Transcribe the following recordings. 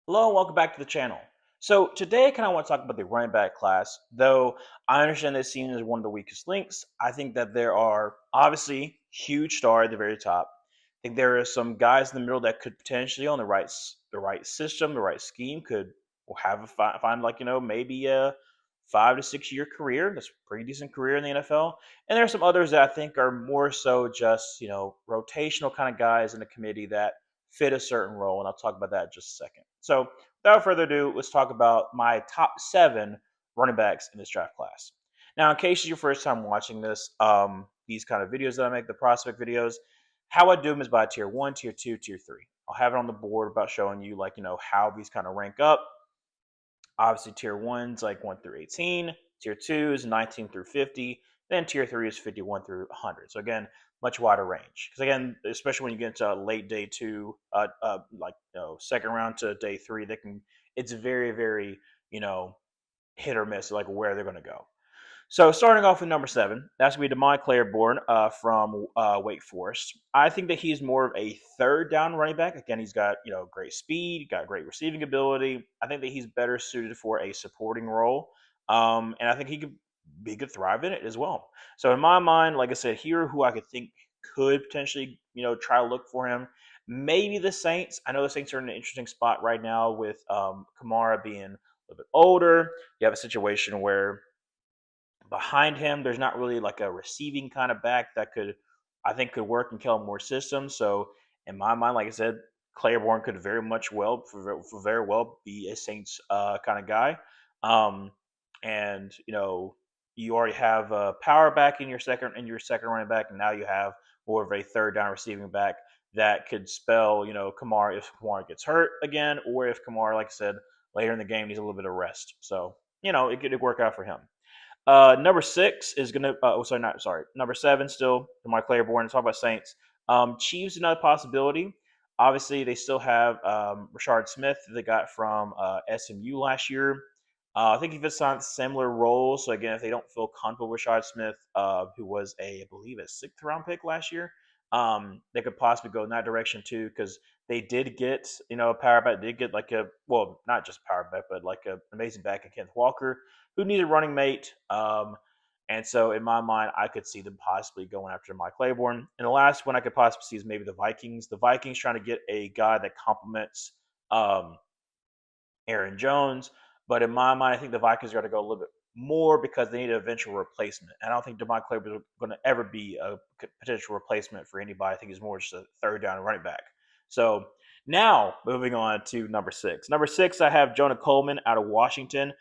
Hello and welcome back to the channel. So today I kind of want to talk about the running back class. Though I understand this seems as one of the weakest links, I think that there are obviously huge star at the very top. I think there are some guys in the middle that could potentially on the right system, the right scheme could have find like maybe a 5 to 6 year career. That's a pretty decent career in the NFL. And there are some others that I think are more so just rotational kind of guys in the committee that fit a certain role, and I'll talk about that in just a second. So, without further ado, let's talk about my top 7 running backs in this draft class. Now, in case it's your first time watching these kind of videos that I make, the prospect videos, how I do them is by tier 1, tier 2, tier 3. I'll have it on the board about showing you how these kind of rank up. Obviously, tier 1's like 1 through 18, tier 2 is 19 through 50, then tier 3 is 51 through 100. So again, much wider range. Because again, especially when you get into late day 2, second round to day 3, it's very, very, you know, hit or miss, like where they're going to go. So starting off with number 7, that's going to be Demond Claiborne from Wake Forest. I think that he's more of a third down running back. Again, he's got great speed, got great receiving ability. I think that he's better suited for a supporting role, and I think he could thrive in it as well. So in my mind, like I said, here who I could think could potentially try to look for him. Maybe the Saints. I know the Saints are in an interesting spot right now with Kamara being a little bit older. You have a situation where behind him, there's not really like a receiving kind of back that could work in Kellen Moore's system. So in my mind, like I said, Claiborne could very well be a Saints kind of guy. Um, and you already have a power back in your second running back, and now you have more of a third down receiving back that could spell Kamara if Kamara gets hurt again, or if Kamara, like I said, later in the game needs a little bit of rest. So it could work out for him. Number 6 is gonna. Sorry, not sorry. Number 7 still. Demar Claiborne. Talk about Saints. Chiefs another possibility. Obviously, they still have Rashard Smith that they got from SMU last year. I think he fits on similar roles. So again, if they don't feel comfortable with Rashard Smith, who was I believe a 6th round pick last year, they could possibly go in that direction too because they did get a power back. They did get not just power back, but like an amazing back in Kenneth Walker who needed running mate. And so in my mind, I could see them possibly going after Mike Claiborne. And the last one I could possibly see is maybe the Vikings. The Vikings trying to get a guy that complements um, Aaron Jones. But in my mind, I think the Vikings are going to go a little bit more because they need an eventual replacement. And I don't think Demond Claiborne is going to ever be a potential replacement for anybody. I think he's more just a third down running back. So now moving on to number 6. Number 6, I have Jonah Coleman out of Washington.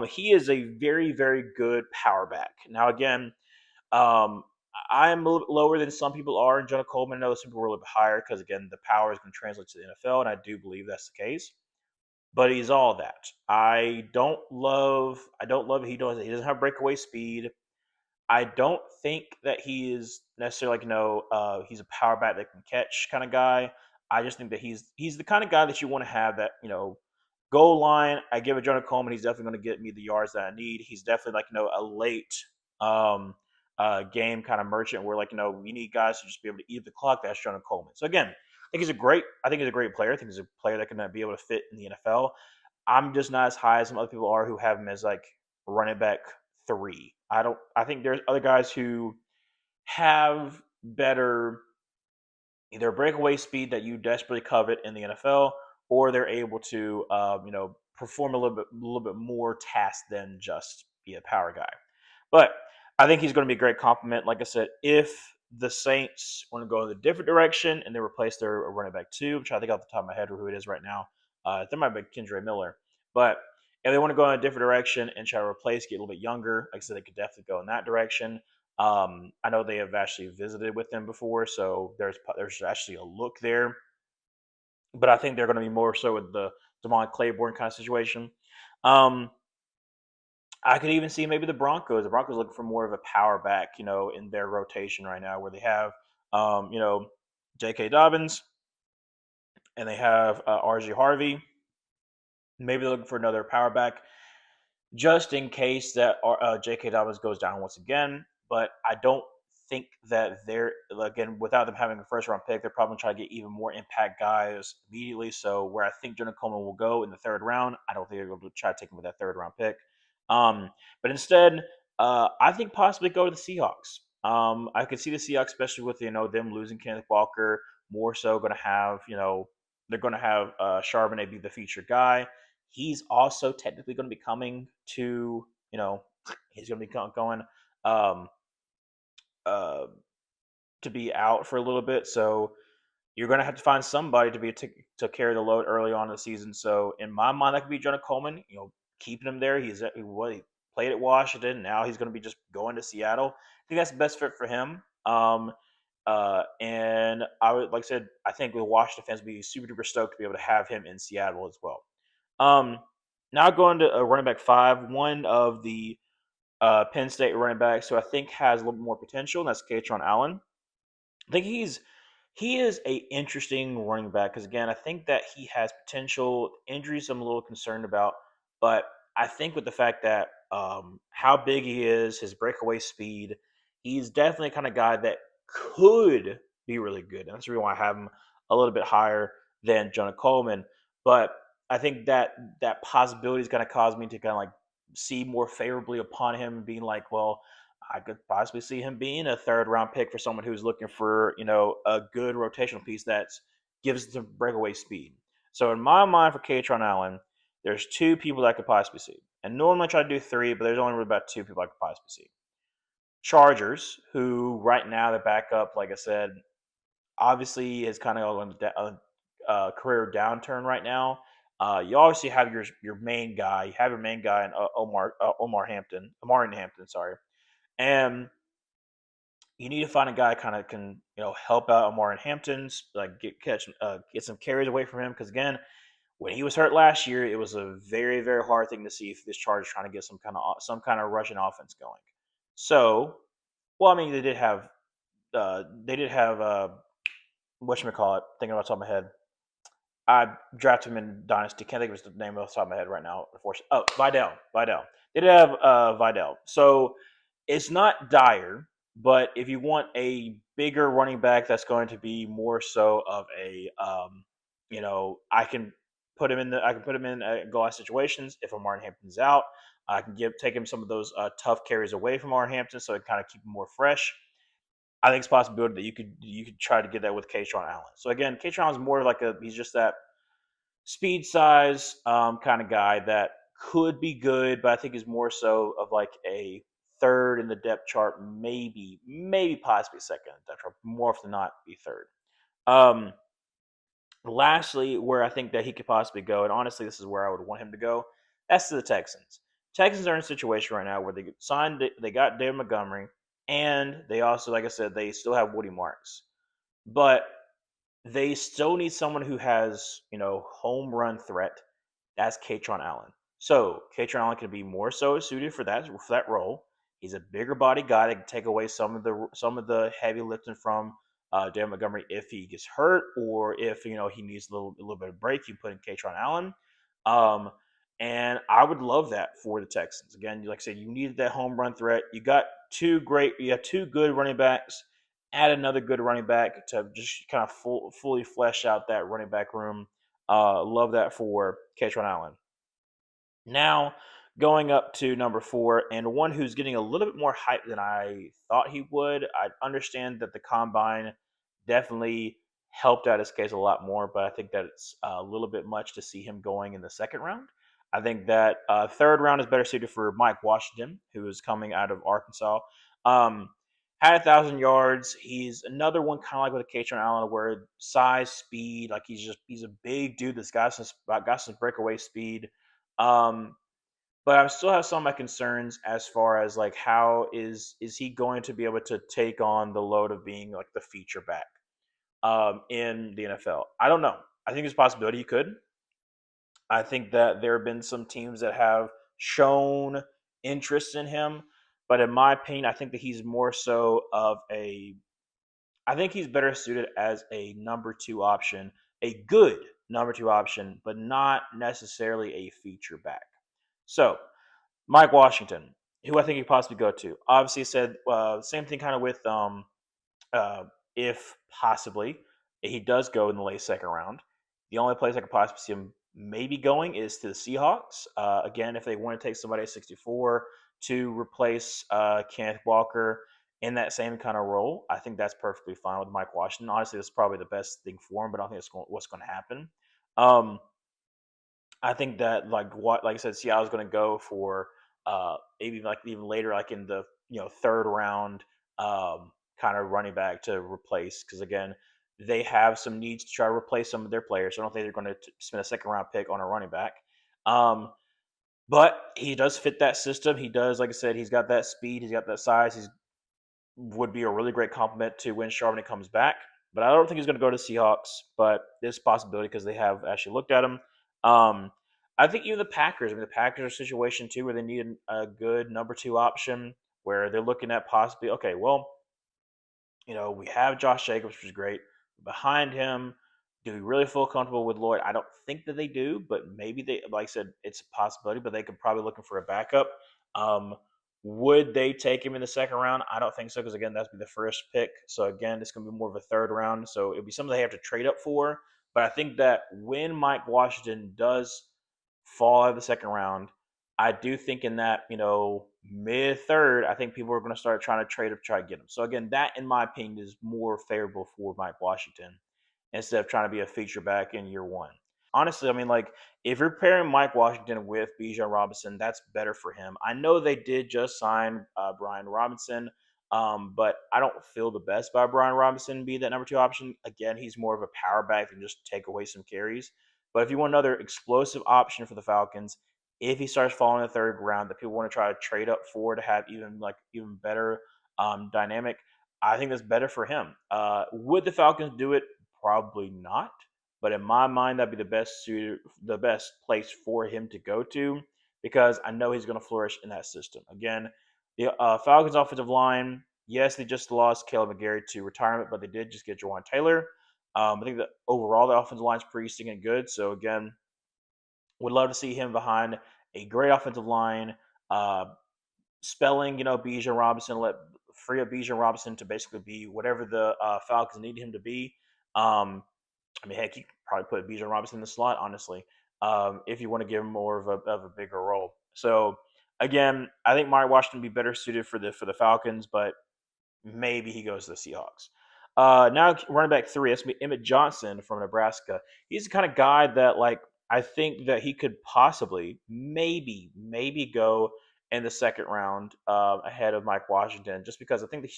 He is a very, very good power back. Now, again, um, I'm a little bit lower than some people are in Jonah Coleman. I know some people are a little bit higher because, again, the power is going to translate to the NFL, and I do believe that's the case. But he's all that. I don't love he doesn't have breakaway speed. I don't think that he is necessarily he's a power back that can catch kind of guy. I just think that he's the kind of guy that you want to have that goal line. I give it Jonah Coleman. He's definitely going to get me the yards that I need. He's definitely a late um, game kind of merchant where we need guys to just be able to eat the clock. That's Jonah Coleman. So again, I think he's a great player. I think he's a player that can be able to fit in the NFL. I'm just not as high as some other people are who have him as like running back 3. I think there's other guys who have better either breakaway speed that you desperately covet in the NFL, or they're able to perform a little bit more tasks than just be a power guy. But I think he's going to be a great compliment. Like I said, if the Saints want to go in a different direction and they replace their running back 2, I'm trying to think off the top of my head who it is right now. There might be Kendre Miller, but if they want to go in a different direction and try to replace, get a little bit younger, like I said, they could definitely go in that direction. I know they have actually visited with them before, so there's actually a look there. But I think they're going to be more so with the Demond Claiborne kind of situation. Um, I could even see maybe the Broncos. The Broncos looking for more of a power back, in their rotation right now, where they have, J.K. Dobbins and they have R.J. Harvey. Maybe they're looking for another power back just in case that J.K. Dobbins goes down once again. But I don't think that they're, again, without them having a first round pick, they're probably trying to get even more impact guys immediately. So where I think Jonah Coleman will go in the third round, I don't think they're going to try to take him with that third round pick. But instead, I think possibly go to the Seahawks. I could see the Seahawks, especially with them losing Kenneth Walker, more so going to have they're going to have Charbonnet be the featured guy. He's also technically going to be coming to he's going to be going um, uh, to be out for a little bit. So you're going to have to find somebody to carry the load early on in the season. So in my mind, that could be Jonah Coleman. Keeping him there. He played at Washington. Now he's going to be just going to Seattle. I think that's the best fit for him. And I would, like I said, I think the Washington fans would be super duper stoked to be able to have him in Seattle as well. Now going to running back 5, one of the Penn State running backs who I think has a little bit more potential, and that's Kaytron Allen. I think he is a interesting running back because again, I think that he has potential. Injuries I'm a little concerned about, but I think with the fact that how big he is, his breakaway speed, he's definitely the kind of guy that could be really good, and that's the reason why I have him a little bit higher than Jonah Coleman. But I think that possibility is going to cause me to kind of like see more favorably upon him, being like, well, I could possibly see him being a third round pick for someone who's looking for, a good rotational piece that gives them breakaway speed. So in my mind for Kaytron Allen, there's two people that I could possibly see. And normally I try to do three, but there's only really about two people I could possibly see. Chargers, who right now the backup, like I said, obviously is kind of on a career downturn right now. You obviously have your main guy. You have your main guy in Omar Hampton, sorry, and you need to find a guy kind of can help out Omar and Hamptons, like get some carries away from him because again, when he was hurt last year, it was a very very hard thing to see if this Chargers trying to get some kind of rushing offense going. So, well, I mean they did have whatchamacallit, thinking about the top of my head. I drafted him in Dynasty. Can't think of his name off the top of my head right now. Unfortunately, Vidal. Vidal. They did have Vidal. So it's not dire, but if you want a bigger running back that's going to be more so of a, I can put him in goal line situations. If Martin Hampton's out, I can take him some of those tough carries away from Martin Hampton, so it kind of keep him more fresh. I think it's a possibility that you could try to get that with Kaytron Allen. So again, Kaytron is more like he's just that speed size kind of guy that could be good, but I think is more so of like a third in the depth chart, maybe possibly second in the depth chart, more often than not be third. Um, Lastly, where I think that he could possibly go, and honestly, this is where I would want him to go, that's to the Texans. Texans are in a situation right now where they got David Montgomery, and they also, like I said, they still have Woody Marks. But they still need someone who has, home run threat. That's Kaytron Allen. So Kaytron Allen can be more so suited for that role. He's a bigger body guy that can take away some of the heavy lifting from Dan Montgomery if he gets hurt or if he needs a little bit of break. You put in Kaytron Allen, um, and I would love that for the Texans. Again, like I said, you needed that home run threat. You have two good running backs. Add another good running back to just kind of fully flesh out that running back room. Love that for Kaytron Allen. Now, going up to number 4, and one who's getting a little bit more hype than I thought he would. I understand that the combine definitely helped out his case a lot more, but I think that it's a little bit much to see him going in the second round. I think that third round is better suited for Mike Washington, who is coming out of Arkansas. Um, had 1,000 yards. He's another one kind of like with a Kaytron Allen, where size, speed, like he's a big dude that's got some breakaway speed. Um, but I still have some of my concerns as far as like how is he going to be able to take on the load of being like the feature back in the NFL? I don't know. I think there's a possibility he could. I think that there have been some teams that have shown interest in him, but in my opinion, I think that he's more so of a. I think he's better suited as a number 2 option, a good number 2 option, but not necessarily a feature back. So Mike Washington, who I think he could possibly go to. Obviously, said same thing kind of with uh, if possibly he does go in the late second round. The only place I could possibly see him maybe going is to the Seahawks. Again, if they want to take somebody at 64 to replace Kenneth Walker in that same kind of role, I think that's perfectly fine with Mike Washington. Honestly, that's probably the best thing for him, but I don't think it's what's going to happen. Um, I think that like I said, Seattle's going to go for maybe like even later, like in the third round, kind of running back to replace because again they have some needs to try to replace some of their players. So I don't think they're going to spend a second round pick on a running back. Um, but he does fit that system. He does, like I said, he's got that speed, he's got that size. He's would be a really great compliment to when Charbonnet comes back. But I don't think he's going to go to Seahawks. But there's a possibility because they have actually looked at him. Um, I think even the Packers. I mean, the Packers are a situation too where they need a good number two option. Where they're looking at possibly, okay, well, we have Josh Jacobs, which is great. Behind him, do we really feel comfortable with Lloyd? I don't think that they do, but maybe they, like I said, it's a possibility, but they could probably looking for a backup. Um, would they take him in the second round? I don't think so, because again, that's be the first pick. So again, it's going to be more of a third round. So it'd be something they have to trade up for. But I think that when Mike Washington does fall out of the second round, I do think in that, mid third, I think people are going to start trying to trade up, try to get him. So again, that in my opinion is more favorable for Mike Washington instead of trying to be a feature back in year one. Honestly, I mean, like if you're pairing Mike Washington with Bijan Robinson, that's better for him. I know they did just sign Brian Robinson, but I don't feel the best by Brian Robinson being that number two option. Again, he's more of a power back than just take away some carries. But if you want another explosive option for the Falcons, if he starts falling in the third round that people want to try to trade up for to have even better dynamic, I think that's better for him. Would the Falcons do it? Probably not. But in my mind, that'd be the best place for him to go to because I know he's going to flourish in that system. Again, the Falcons' offensive line, yes, they just lost Caleb McGarry to retirement, but they did just get Jawan Taylor. I think that overall the offensive line is pretty stinking good. So again, would love to see him behind a great offensive line, uh, spelling, Bijan Robinson, let free up Bijan Robinson to basically be whatever the Falcons need him to be. Um, I mean, heck, you could probably put Bijan Robinson in the slot, honestly, if you want to give him more of a bigger role. So again, I think Mike Washington would be better suited for the Falcons, but maybe he goes to the Seahawks. Now running back three, that's Emmett Johnson from Nebraska. He's the kind of guy that I think that he could possibly maybe go in the second round ahead of Mike Washington, just because I think that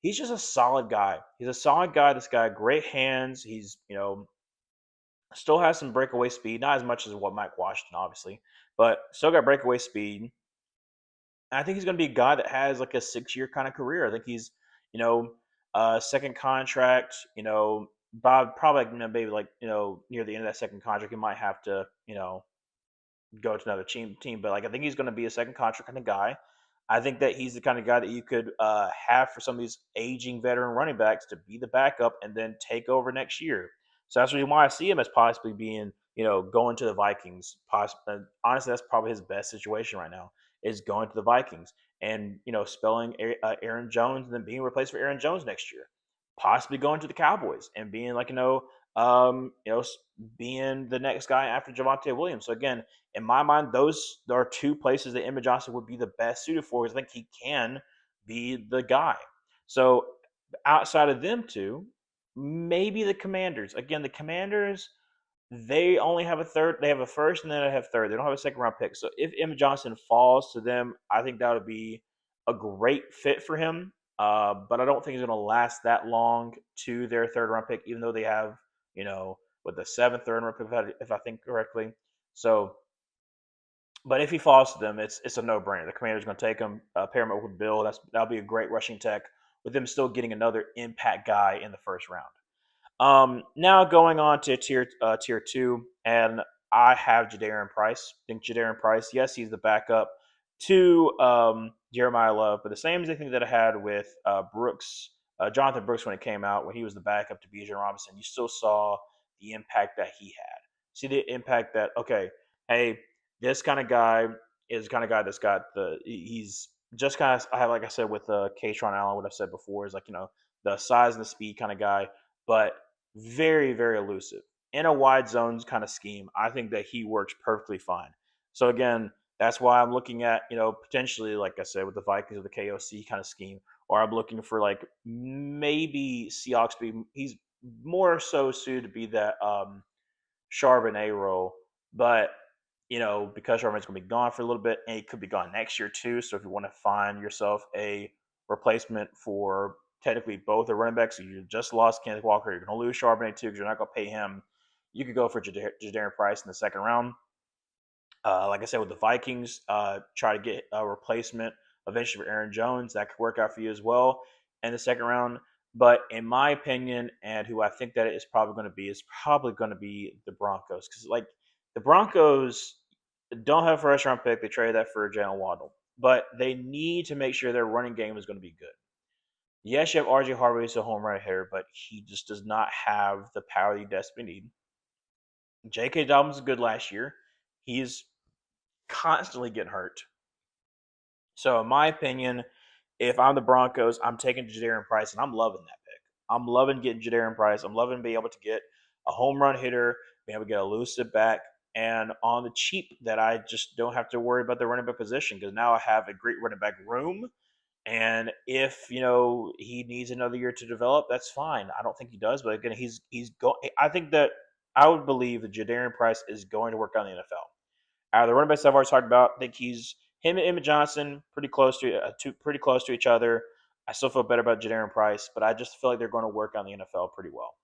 he's just a solid guy. He's a solid guy. This guy, great hands. He's still has some breakaway speed, not as much as what Mike Washington, obviously, but still got breakaway speed. I think he's going to be a guy that has like a 6 year kind of career. I think he's, second contract, Bob probably maybe near the end of that second contract, he might have to, go to another team. But I think he's going to be a second contract kind of guy. I think that he's the kind of guy that you could have for some of these aging veteran running backs to be the backup and then take over next year. So that's the reason why I see him as possibly being, going to the Vikings. Honestly, that's probably his best situation right now is going to the Vikings and spelling Aaron Jones and then being replaced for Aaron Jones next year. Possibly going to the Cowboys and being being the next guy after Javonte Williams. So again, in my mind, those are two places that Emmett Johnson would be the best suited for because I think he can be the guy. So outside of them two, maybe the Commanders. Again, the Commanders, they only have a third. They have a first and then they have third. They don't have a second round pick. So if Emmett Johnson falls to them, I think that would be a great fit for him. But I don't think he's going to last that long to their third round pick, even though they have, with the seventh third round pick, if I think correctly. So, but if he falls to them, it's a no brainer. The Commander's going to take him, pair him up with Bill. That'll be a great rushing tech with them still getting another impact guy in the first round. Now going on to tier two, and I have Jadarian Price. I think Jadarian Price, yes, he's the backup to Jeremiah Love, but the same thing that I had with Jonathan Brooks when it came out, when he was the backup to Bijan Robinson. You still saw the impact that he had. See the impact that hey, this kind of guy is the kind of guy that's got he's just kind of like I said with Kaytron Allen, what I've said before is the size and the speed kind of guy, but very, very elusive. In a wide zones kind of scheme, I think that he works perfectly fine. So again, that's why I'm looking at, potentially, like I said, with the Vikings or the KOC kind of scheme, or I'm looking for like maybe Seahawks be he's more so suited to be that Charbonnet role, but because Charbonnet's going to be gone for a little bit, and he could be gone next year too. So if you want to find yourself a replacement for technically both the running backs, so you just lost Kenneth Walker, you're going to lose Charbonnet too because you're not going to pay him. You could go for Jadarian Price in the second round. Like I said, with the Vikings, try to get a replacement eventually for Aaron Jones. That could work out for you as well in the second round. But in my opinion, and who I think that it is probably going to be, is probably going to be the Broncos. Because, like, the Broncos don't have a first round pick. They traded that for Jalen Waddle. But they need to make sure their running game is going to be good. Yes, you have RJ Harvey as a home run hitter, but he just does not have the power you desperately need. J.K. Dobbins was good last year. He's constantly getting hurt. So, in my opinion, if I'm the Broncos, I'm taking Jadarian Price, and I'm loving that pick. I'm loving getting Jadarian Price. I'm loving being able to get a home run hitter, being able to get a elusive back, and on the cheap that I just don't have to worry about the running back position because now I have a great running back room. And if he needs another year to develop, that's fine. I don't think he does, but again, he's going. I think that I would believe that Jadarian Price is going to work on the NFL. Out of the running backs I've already talked about, I think he's him and Emmett Johnson pretty close to each other. I still feel better about Jadarian Price, but I just feel like they're going to work on the NFL pretty well.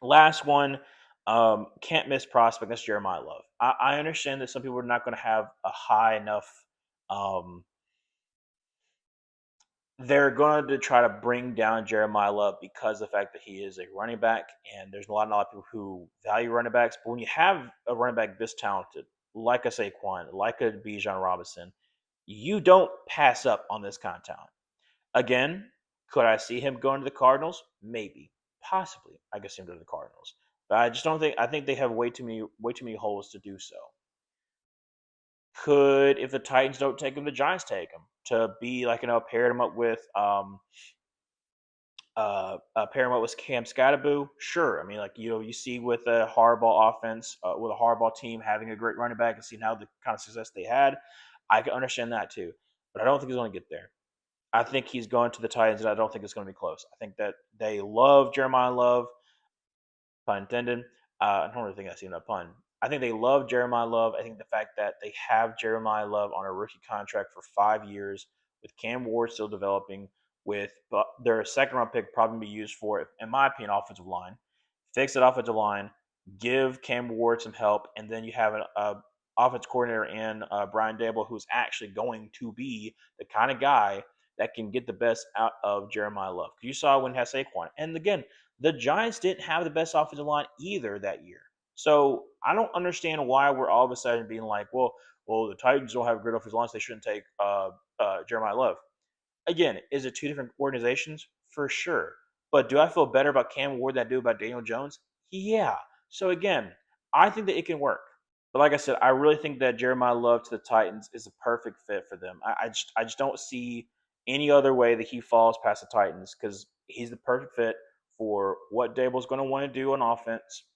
Last one, can't miss prospect. That's Jeremiah Love. I understand that some people are not going to have a high enough. Um, they're going to try to bring down Jeremiah Love because of the fact that he is a running back, and there's a lot of people who value running backs. But when you have a running back this talented, like a Saquon, like a Bijan Robinson, you don't pass up on this kind of talent. Again, could I see him going to the Cardinals? Maybe, possibly. I could see him go to the Cardinals, but I just don't think. I think they have way too many holes to do so. Could, if the Titans don't take him, the Giants take him to be like pair him up with pair him up with Cam Scatterboo? Sure. I mean, like you see with a hardball offense, with a hardball team having a great running back and seeing how the kind of success they had, I can understand that too. But I don't think he's going to get there. I think he's going to the Titans, and I don't think it's going to be close. I think that they love Jeremiah Love, pun intended. I don't really think I see that pun. I think they love Jeremiah Love. I think the fact that they have Jeremiah Love on a rookie contract for 5 years, with Cam Ward still developing, with their second round pick probably be used for, in my opinion, offensive line. Fix that offensive line, give Cam Ward some help, and then you have an offense coordinator in Brian Daboll who's actually going to be the kind of guy that can get the best out of Jeremiah Love. You saw when he had Saquon. And again, the Giants didn't have the best offensive line either that year. So I don't understand why we're all of a sudden being like, well, the Titans don't have a great offensive line, so they shouldn't take Jeremiah Love. Again, is it two different organizations? For sure. But do I feel better about Cam Ward than I do about Daniel Jones? Yeah. So again, I think that it can work. But like I said, I really think that Jeremiah Love to the Titans is a perfect fit for them. I just don't see any other way that he falls past the Titans because he's the perfect fit for what Daboll's going to want to do on offense.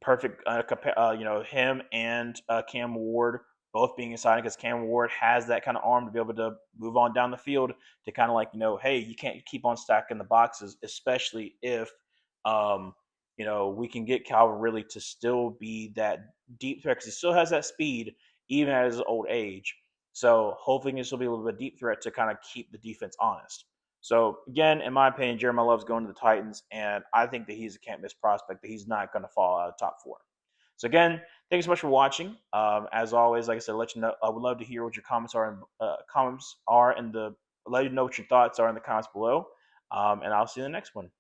Perfect, him and Cam Ward both being excited because Cam Ward has that kind of arm to be able to move on down the field to kind of like, hey, you can't keep on stacking the boxes, especially if, we can get Calvin Ridley to still be that deep threat because he still has that speed even at his old age. So hopefully he can still be a little bit deep threat to kind of keep the defense honest. So again, in my opinion, Jeremiah Love's going to the Titans, and I think that he's a can't miss prospect. That he's not going to fall out of the top four. So again, thanks so much for watching. As always, like I said, let you know. I would love to hear what your comments are. Let you know what your thoughts are in the comments below. And I'll see you in the next one.